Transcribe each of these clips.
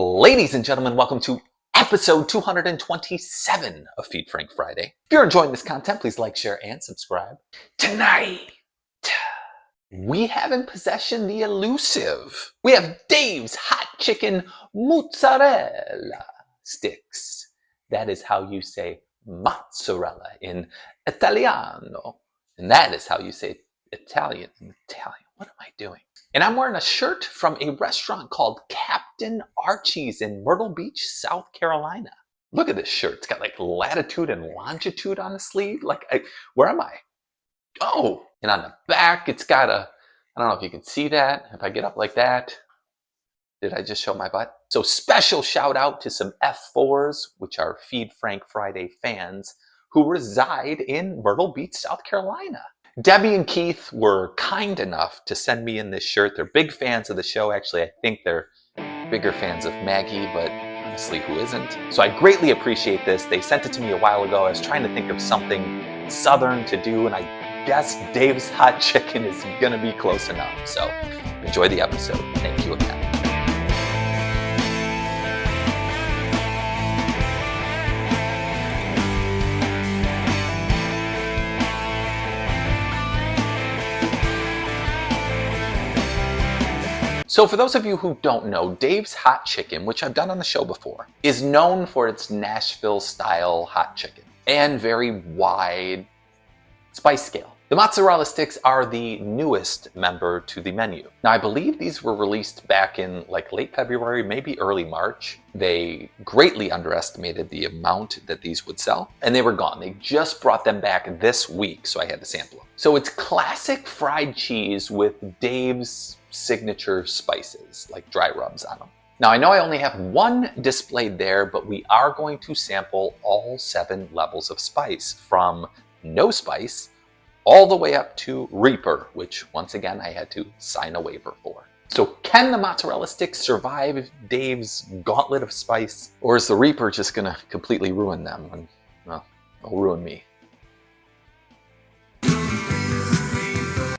Ladies and gentlemen, welcome to episode 227 of Feed Frank Friday. If you're enjoying this content, please like, share, and subscribe. Tonight, we have in possession the elusive. We have Dave's Hot Chicken Mozzarella Sticks. That is how you say mozzarella in Italiano. And that is how you say Italian in Italian. What am I doing? And I'm wearing a shirt from a restaurant called Captain Archie's in Myrtle Beach, South Carolina. Look at this shirt. It's got like latitude and longitude on the sleeve. Where am I? Oh, and on the back, it's got I don't know if you can see that. If I get up like that, did I just show my butt? So special shout out to some F4s, which are Feed Frank Friday fans who reside in Myrtle Beach, South Carolina. Debbie and Keith were kind enough to send me in this shirt. They're big fans of the show. Actually, I think they're bigger fans of Maggie, but honestly, who isn't? So I greatly appreciate this. They sent it to me a while ago. I was trying to think of something Southern to do, and I guess Dave's Hot Chicken is gonna be close enough. So enjoy the episode. Thank you again. So for those of you who don't know, Dave's Hot Chicken, which I've done on the show before, is known for its Nashville-style hot chicken and very wide spice scale. The mozzarella sticks are the newest member to the menu. Now, I believe these were released back in like late February, maybe early March. They greatly underestimated the amount that these would sell, and they were gone. They just brought them back this week, so I had to sample them. So it's classic fried cheese with Dave's signature spices, like dry rubs on them. Now, I know I only have one displayed there, but we are going to sample all 7 levels of spice, from no spice all the way up to Reaper, which once again I had to sign a waiver for. So can the mozzarella sticks survive Dave's gauntlet of spice, or is the Reaper just gonna completely ruin them? And, well, it'll ruin me.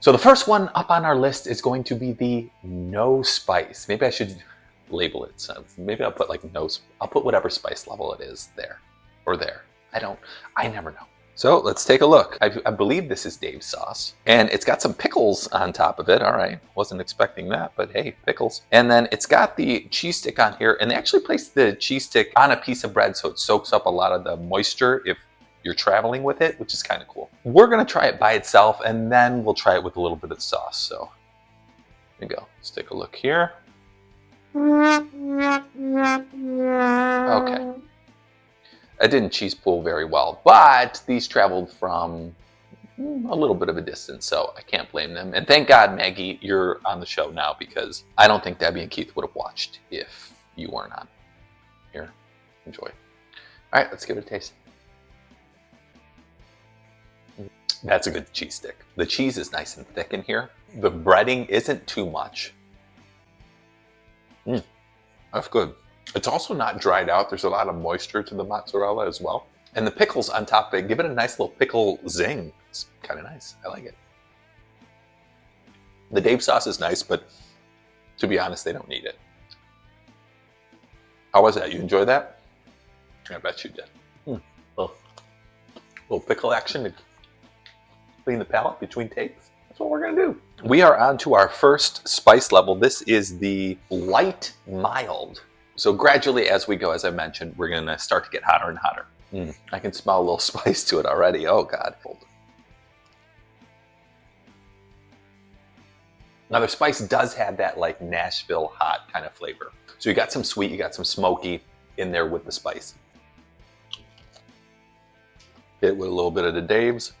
So the first one up on our list is going to be the no spice. Maybe I should label it. So maybe I'll put like I'll put whatever spice level it is there or there. I never know. So let's take a look. I believe this is Dave's sauce, and it's got some pickles on top of it. All right, wasn't expecting that, but hey, pickles. And then it's got the cheese stick on here, and they actually placed the cheese stick on a piece of bread so it soaks up a lot of the moisture if you're traveling with it, which is kind of cool. We're gonna try it by itself, and then we'll try it with a little bit of sauce. So here we go. Let's take a look here. Okay. I didn't cheese pool very well, but these traveled from a little bit of a distance, so I can't blame them. And thank God, Maggie, you're on the show now, because I don't think Debbie and Keith would have watched if you weren't on. Here, enjoy. All right, let's give it a taste. That's a good cheese stick. The cheese is nice and thick in here. The breading isn't too much. That's good. It's also not dried out. There's a lot of moisture to the mozzarella as well. And the pickles on top of it give it a nice little pickle zing. It's kind of nice. I like it. The Dave sauce is nice, but to be honest, they don't need it. How was that? You enjoyed that? I bet you did. Little pickle action to clean the palate between takes. That's what we're gonna do. We are on to our first spice level. This is the Lite Mild. So gradually as we go, as I mentioned, we're gonna start to get hotter and hotter. I can smell a little spice to it already. Oh God. Now the spice does have that like Nashville hot kind of flavor. So you got some sweet, you got some smoky in there with the spice. Hit with a little bit of the Dave's.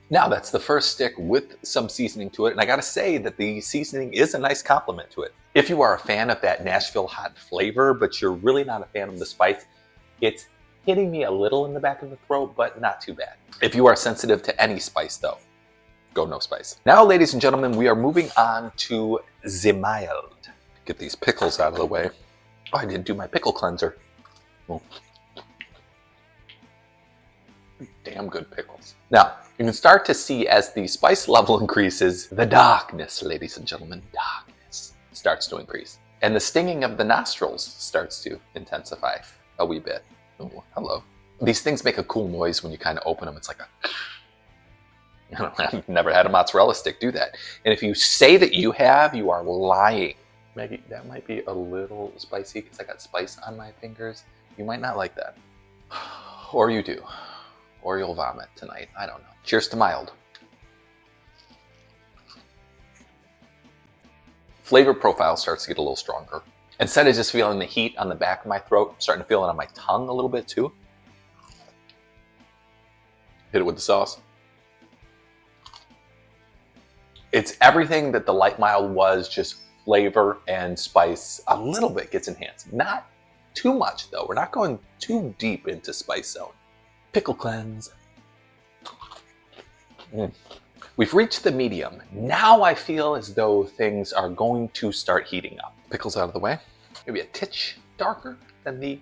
Now that's the first stick with some seasoning to it, and I gotta say that the seasoning is a nice compliment to it. If you are a fan of that Nashville hot flavor, but you're really not a fan of the spice, it's hitting me a little in the back of the throat, but not too bad. If you are sensitive to any spice though, go no spice. Now, ladies and gentlemen, we are moving on to the mild. Get these pickles out of the way. Oh, I didn't do my pickle cleanser. Oh. Damn good pickles. Now, you can start to see as the spice level increases, the darkness, ladies and gentlemen, darkness starts to increase. And the stinging of the nostrils starts to intensify a wee bit. Oh, hello. These things make a cool noise when you kind of open them. It's like a... I've never had a mozzarella stick do that. And if you say that you have, you are lying. Maggie, that might be a little spicy because I got spice on my fingers. You might not like that. Or you do. Or you'll vomit tonight. I don't know. Cheers to mild. Flavor profile starts to get a little stronger. Instead of just feeling the heat on the back of my throat, I'm starting to feel it on my tongue a little bit too. Hit it with the sauce. It's everything that the Lite Mild was, just flavor and spice a little bit gets enhanced. Not too much though. We're not going too deep into spice zone. Pickle cleanse. We've reached the medium. Now I feel as though things are going to start heating up. Pickles out of the way. Maybe a titch darker than the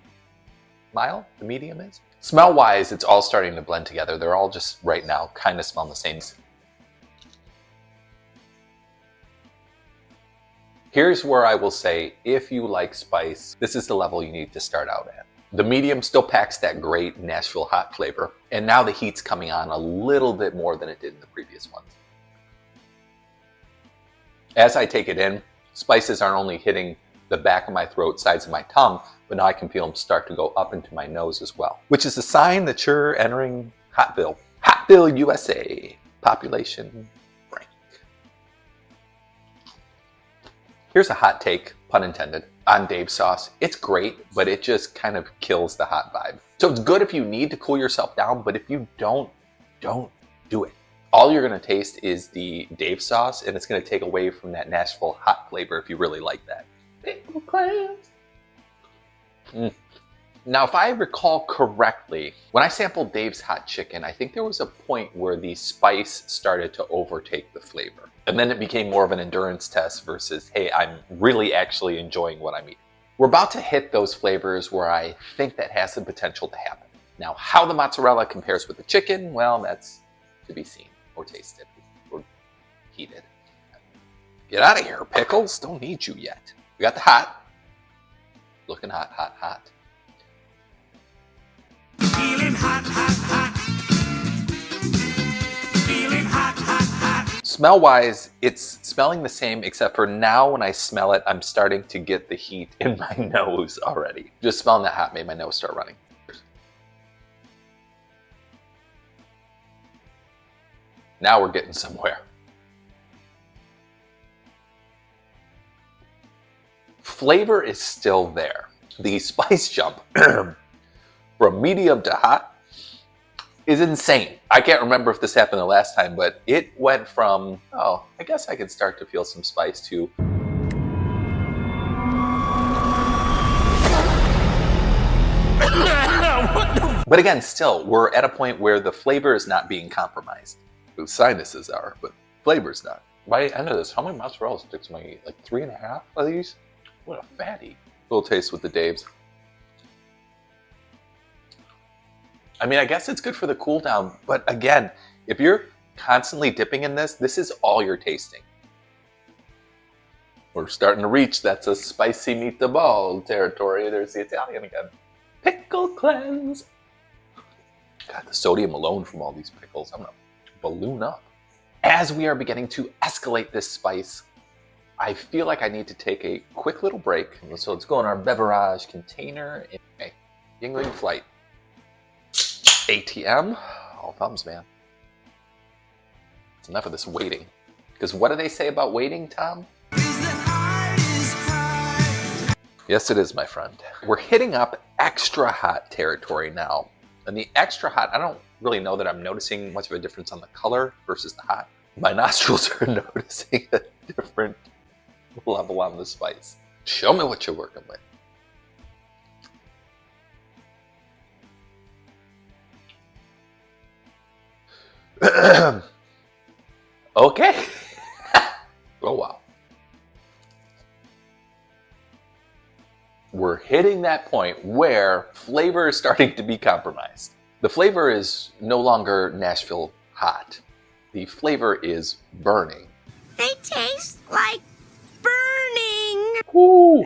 mild, the medium is. Smell wise, it's all starting to blend together. They're all just right now kind of smell the same. Here's where I will say, if you like spice, this is the level you need to start out at. The medium still packs that great Nashville hot flavor, and now the heat's coming on a little bit more than it did in the previous ones. As I take it in, spices aren't only hitting the back of my throat, sides of my tongue, but now I can feel them start to go up into my nose as well, which is a sign that you're entering Hotville. Hotville, USA. Population rank. Here's a hot take, pun intended, on Dave's sauce. It's great, but it just kind of kills the hot vibe. So it's good if you need to cool yourself down, but if you don't do it. All you're gonna taste is the Dave sauce, and it's gonna take away from that Nashville hot flavor if you really like that. Pickle cleanse. Now, if I recall correctly, when I sampled Dave's hot chicken, I think there was a point where the spice started to overtake the flavor. And then it became more of an endurance test versus, hey, I'm really actually enjoying what I'm eating. We're about to hit those flavors where I think that has the potential to happen. Now, how the mozzarella compares with the chicken, well, that's to be seen or tasted or heated. Get out of here, pickles. Don't need you yet. We got the hot. Looking hot, hot, hot. Feeling hot, hot, hot. Feeling hot, hot, hot. Smell-wise, it's smelling the same, except for now when I smell it, I'm starting to get the heat in my nose already. Just smelling that hot made my nose start running. Now we're getting somewhere. Flavor is still there. The spice jump from medium to hot is insane. I can't remember if this happened the last time, but it went from, oh, I guess I could start to feel some spice to but again, still, we're at a point where the flavor is not being compromised. The sinuses are, but flavor's not. By the end of this, how many mozzarella sticks am I eating? Like 3.5 of these? What a fatty. Little taste with the Dave's. I mean, I guess it's good for the cool down, but again, if you're constantly dipping in this, this is all you're tasting. We're starting to reach, that's a spicy meatball territory. There's the Italian again. Pickle cleanse. God, the sodium alone from all these pickles, I'm gonna balloon up. As we are beginning to escalate this spice, I feel like I need to take a quick little break. So let's go in our beverage container. Okay, Yingling flight. ATM. All thumbs, man. It's enough of this waiting. Because what do they say about waiting, Tom? Yes, it is, my friend. We're hitting up extra hot territory now. And the extra hot, I don't really know that I'm noticing much of a difference on the color versus the hot. My nostrils are noticing a different level on the spice. Show me what you're working with. Okay. Oh, wow. We're hitting that point where flavor is starting to be compromised. The flavor is no longer Nashville hot. The flavor is burning. They taste like burning. Woo!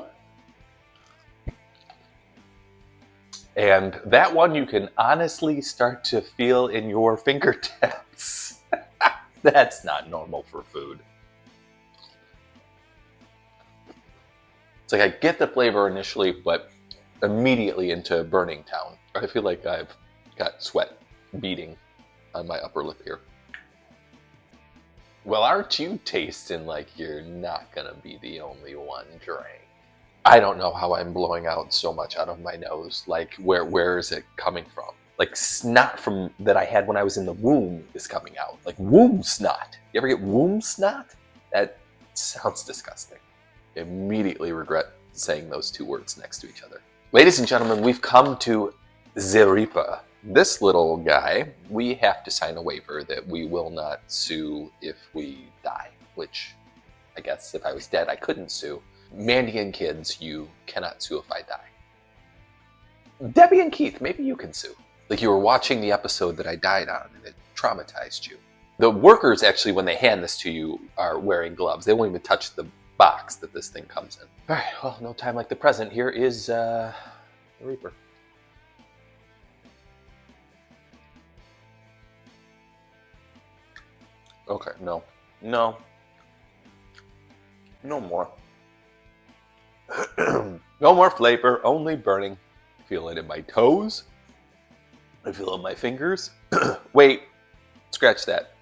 And that one you can honestly start to feel in your fingertips. That's not normal for food. It's like I get the flavor initially, but immediately into burning town. I feel like I've got sweat beading on my upper lip here. Well, aren't you tasting like you're not gonna be the only one, Drake? I don't know how I'm blowing out so much out of my nose. Like, where is it coming from? Like, snot from that I had when I was in the womb is coming out. Like womb snot. You ever get womb snot? That sounds disgusting. Immediately regret saying those two words next to each other. Ladies and gentlemen, we've come to the Reaper. This little guy, we have to sign a waiver that we will not sue if we die, which I guess if I was dead, I couldn't sue. Mandy and kids, you cannot sue if I die. Debbie and Keith, maybe you can sue. Like you were watching the episode that I died on and it traumatized you. The workers actually, when they hand this to you, are wearing gloves. They won't even touch the box that this thing comes in. All right, well, no time like the present. Here is the Reaper. Okay, no more. No more flavor, only burning. I feel it in my toes. I feel it in my fingers. Wait, scratch that.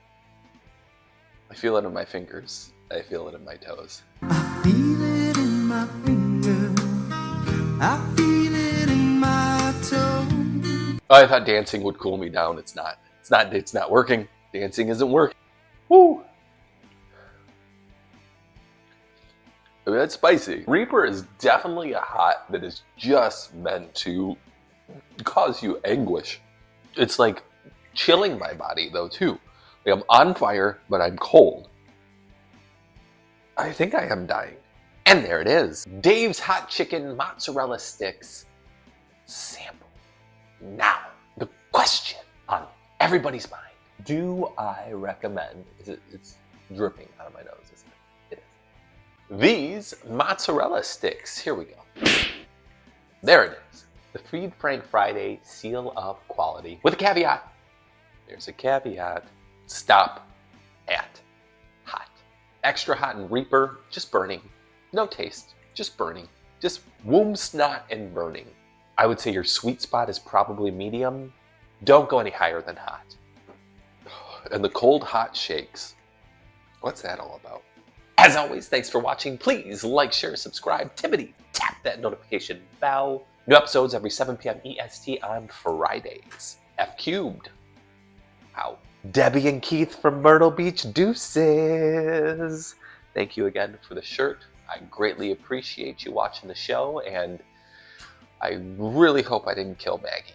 I feel it in my fingers. I feel it in my toes. I feel it in my fingers. I feel it in my toes. Oh, I thought dancing would cool me down. It's not. It's not working. Dancing isn't working. Woo! That's spicy. Reaper is definitely a hot that is just meant to cause you anguish. It's like chilling my body though too. Like I'm on fire, but I'm cold. I think I am dying. And there it is. Dave's Hot Chicken Mozzarella Sticks sample. Now, the question on everybody's mind. Do I recommend, it's dripping out of my nose, isn't it? These mozzarella sticks, here we go. There it is. The Feed Frank Friday seal of quality with a caveat. There's a caveat. Stop at hot. Extra hot and Reaper, just burning. No taste, just burning. Just womb snot and burning. I would say your sweet spot is probably medium. Don't go any higher than hot. And the cold hot shakes. What's that all about? As always, thanks for watching. Please like, share, subscribe. Tippity, tap that notification bell. New episodes every 7 p.m. EST on Fridays. F cubed. Out. Debbie and Keith from Myrtle Beach, deuces. Thank you again for the shirt. I greatly appreciate you watching the show, and I really hope I didn't kill Maggie.